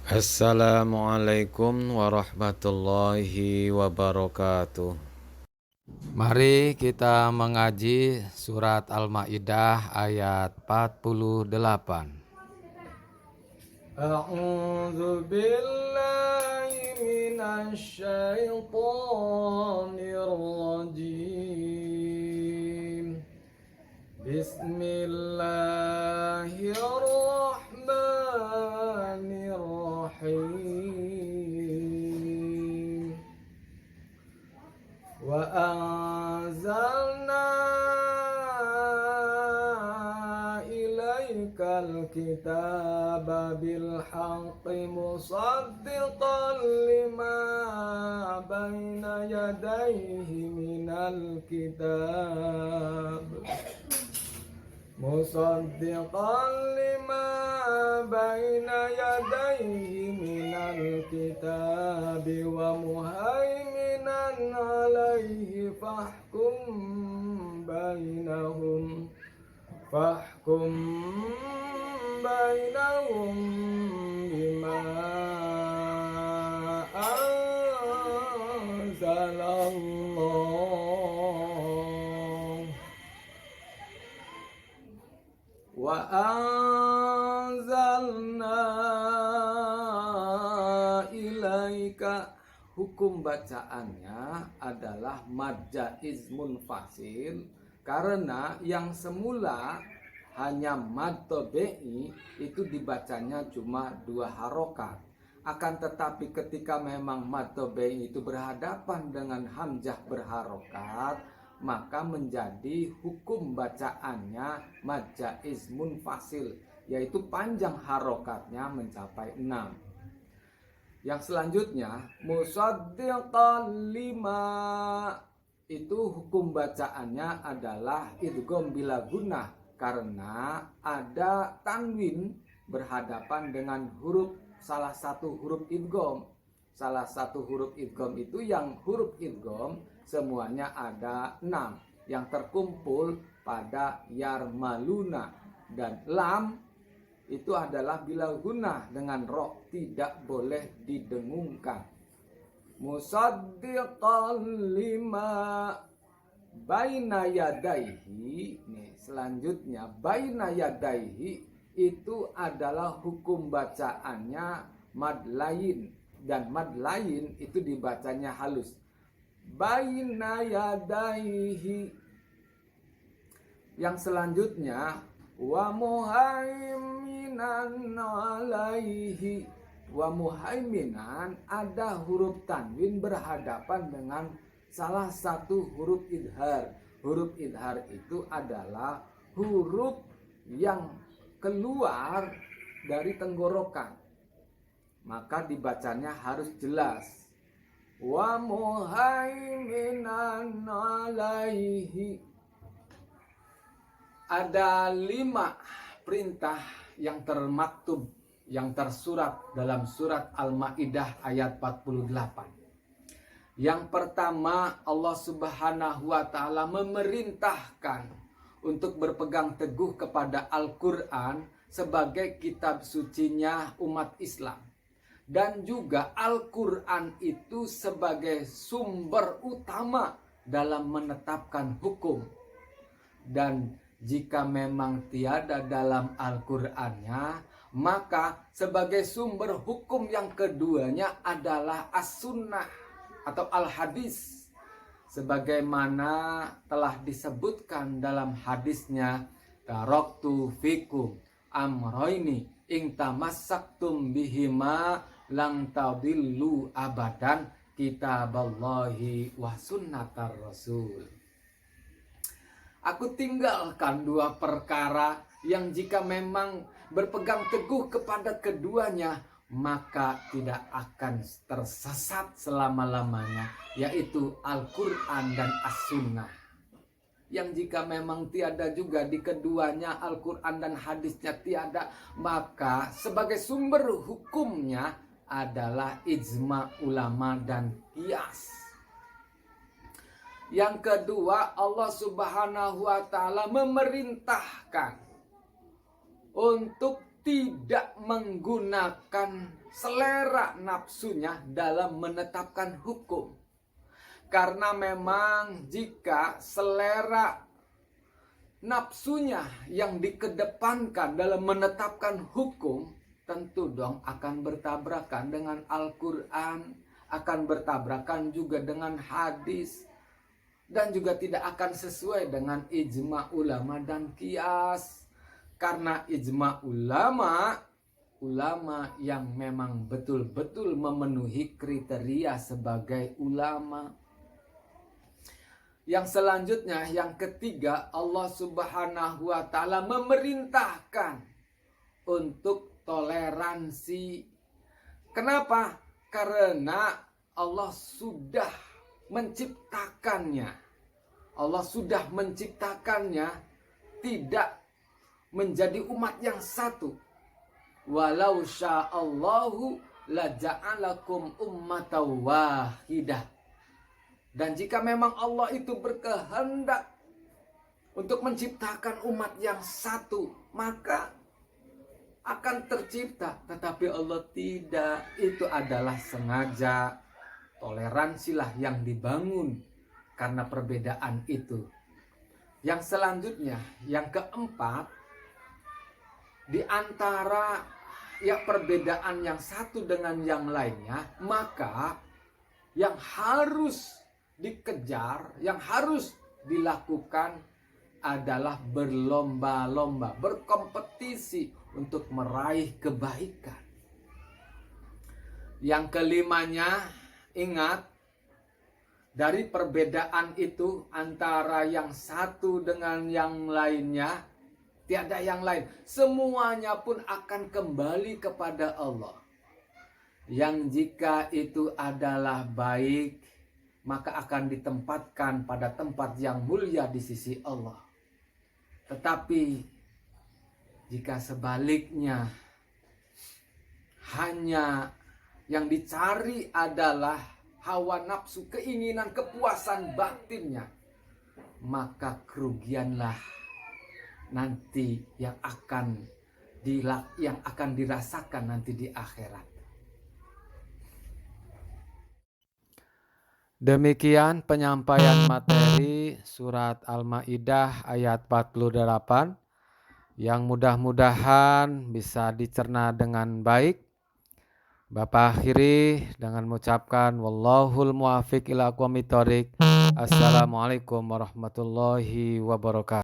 Assalamualaikum warahmatullahi wabarakatuh. Mari kita mengaji surat Al-Maidah ayat 48. A'udzu billahi minasy syaithanir rajim. Bismillahirrahmanirrahim. Wa anzalna ilaikal kitaba bil haqqi musaddiqan lima baina yadayhi minal kitab musaddiqan lima baina yadayhi minal kitabi wa muhaiminan alaihi fahkum bainahum bima anzalallah wa anzalna ilaika. Hukum bacaannya adalah mad jaiz munfasil, karena yang semula hanya mad tabi'i itu dibacanya cuma 2 harokat. Akan tetapi ketika memang mad tabi'i itu berhadapan dengan hamzah berharokat, maka menjadi hukum bacaannya mad jaiz munfasil, yaitu panjang harokatnya mencapai 6. Yang selanjutnya musaddiqan lima, itu hukum bacaannya adalah idgham bila gunnah, karena ada tanwin berhadapan dengan salah satu huruf idgham. Salah satu huruf idgham itu yang huruf idgham semuanya ada 6 yang terkumpul pada yarmaluna, dan lam itu adalah bila gunnah dengan ro, tidak boleh didengungkan. Musaddiqan lima baina yadaihi. Nih, selanjutnya baina yadaihi itu adalah hukum bacaannya mad lain, dan mad lain itu dibacanya halus. Baina yadaihi. Yang selanjutnya wa muhaiminan alaihi. Wa muhaiminan ada huruf tanwin berhadapan dengan salah satu huruf idhar. Huruf idhar itu adalah huruf yang keluar dari tenggorokan, maka dibacanya harus jelas. Wa muhaiminan alaihi. Ada 5 perintah yang termaktub, yang tersurat dalam surat Al-Maidah ayat 48. Yang pertama, Allah Subhanahu wa ta'ala memerintahkan untuk berpegang teguh kepada Al-Quran sebagai kitab sucinya umat Islam, dan juga Al-Quran itu sebagai sumber utama dalam menetapkan hukum. Dan jika memang tiada dalam Al-Qur'annya, maka sebagai sumber hukum yang keduanya adalah as-sunnah atau al-hadis, sebagaimana telah disebutkan dalam hadisnya, taraktu fikum amroini ing tamassaktum bihima lang tadillu abadan, kitaballahi wa sunnatar rasul. Aku tinggalkan 2 perkara yang jika memang berpegang teguh kepada keduanya, maka tidak akan tersesat selama-lamanya, yaitu Al-Quran dan As-Sunnah. Yang jika memang tiada juga di keduanya, Al-Quran dan hadisnya tiada, maka sebagai sumber hukumnya adalah ijma ulama dan qiyas. Yang kedua, Allah Subhanahu wa ta'ala memerintahkan untuk tidak menggunakan selera nafsunya dalam menetapkan hukum. Karena memang jika selera nafsunya yang dikedepankan dalam menetapkan hukum, tentu dong akan bertabrakan dengan Al-Quran, akan bertabrakan juga dengan hadis, dan juga tidak akan sesuai dengan ijma ulama dan qiyas. Karena ijma ulama yang memang betul-betul memenuhi kriteria sebagai ulama. Yang selanjutnya, yang ketiga, Allah Subhanahu wa ta'ala memerintahkan untuk toleransi. Kenapa? Karena Allah sudah menciptakannya. Allah sudah menciptakannya tidak menjadi umat yang satu. Walau sya'allahu la ja'alakum ummatan wahidah. Dan jika memang Allah itu berkehendak untuk menciptakan umat yang satu, maka akan tercipta. Tetapi Allah tidak. Itu adalah sengaja. Toleransilah yang dibangun karena perbedaan itu. Yang selanjutnya, yang keempat, di antara perbedaan yang satu dengan yang lainnya, maka yang harus dikejar, yang harus dilakukan adalah berlomba-lomba, berkompetisi untuk meraih kebaikan. Yang kelimanya, ingat, dari perbedaan itu antara yang satu dengan yang lainnya, tiada yang lain. Semuanya pun akan kembali kepada Allah. Yang jika itu adalah baik, maka akan ditempatkan pada tempat yang mulia di sisi Allah. Tetapi jika sebaliknya, hanya yang dicari adalah hawa nafsu, keinginan, kepuasan batinnya, maka kerugianlah nanti yang akan dirasakan nanti di akhirat. Demikian penyampaian materi surat Al-Maidah ayat 48 yang mudah-mudahan bisa dicerna dengan baik. Bapak akhiri dengan mengucapkan wallahul muwaffiq ila aqwamit thoriq. Assalamualaikum warahmatullahi wabarakatuh.